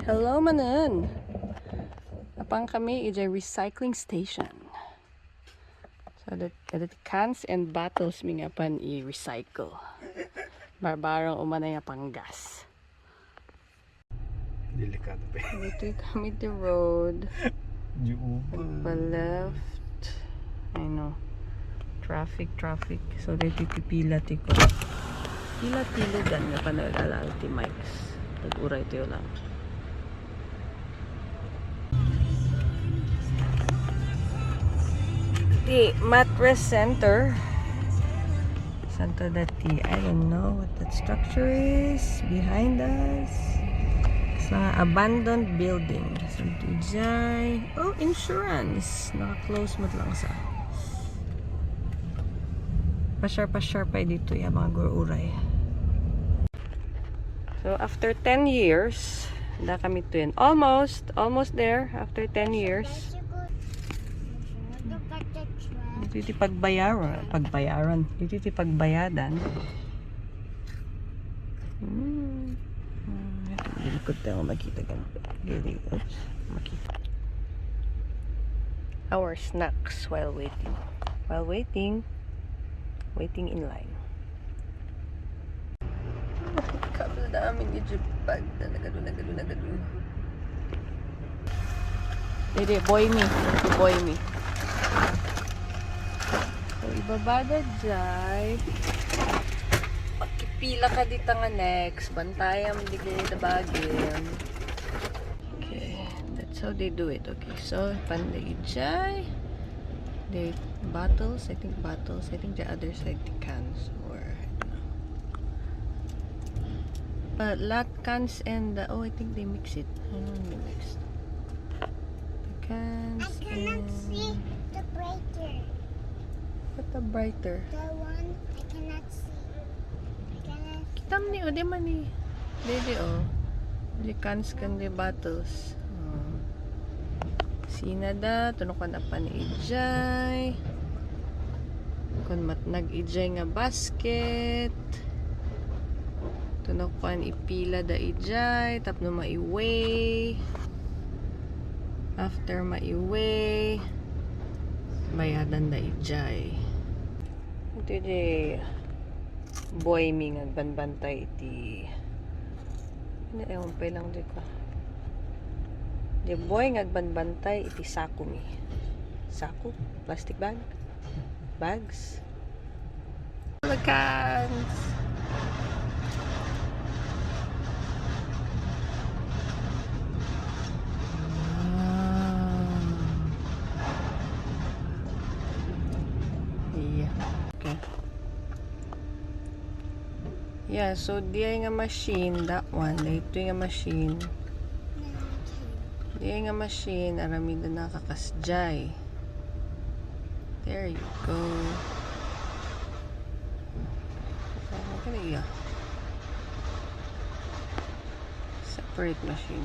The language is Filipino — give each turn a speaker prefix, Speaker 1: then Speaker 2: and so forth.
Speaker 1: Hello manan. Apang kami is a recycling station. So that cans and bottles mi nga pan i-recycle. Barbarang umanay nga pang gas.
Speaker 2: Delikado pa.
Speaker 1: Ito kami the road. Pa left. I know. Traffic. So dito pipila tiko. Pila tilugan nga panagala ti Mike's. Tag-uray tayo lang. The mattress center. Santa Dati. I don't know what that structure is behind us. Sa abandoned building. Santo Jai. Oh, insurance. Naka-close mo lang sa. Pasyar pa dito yung mga gururay. So after 10 years, na kami to almost there after 10 years. Dito pagbayaran. Dito pagbayadan. Dilikod tayo makita ganito. Oops, makita. Our snacks while waiting. Waiting in line. Kabel namin yung bag na nagado. Dede, boy me. So, ibabada dyan. Pagkipila ka dito nga next. Bantayam, di ganyan na bagay. Okay, that's how they do it. Okay, so, panday dyan. The bottles, I think the other side the cans or I don't know. But lot cans and I think they mix it. I don't know they mixed. The cans.
Speaker 3: I cannot see the brighter.
Speaker 1: What the brighter?
Speaker 3: The one I cannot see.
Speaker 1: Kitam ni o di man ni. Dede the cans kan the bottles. Sinada, tunukan na pa ni Ijay. Kung matnag Ijay nga basket. Tunukan ipila da Ijay. Tapno maiway. After maiway, bayadan da Ijay. Ito di boy mi nga banbantay iti. Ewan pa lang di ko. The boy ngagbanbantay iti sako mi. Sako? Plastic bag? Bags? The cans! Yeah. Okay. Yeah, so di nga machine, that one. Ito nga machine. Di nga machine, aramida nakakasjay. There you go. Okay, separate machine.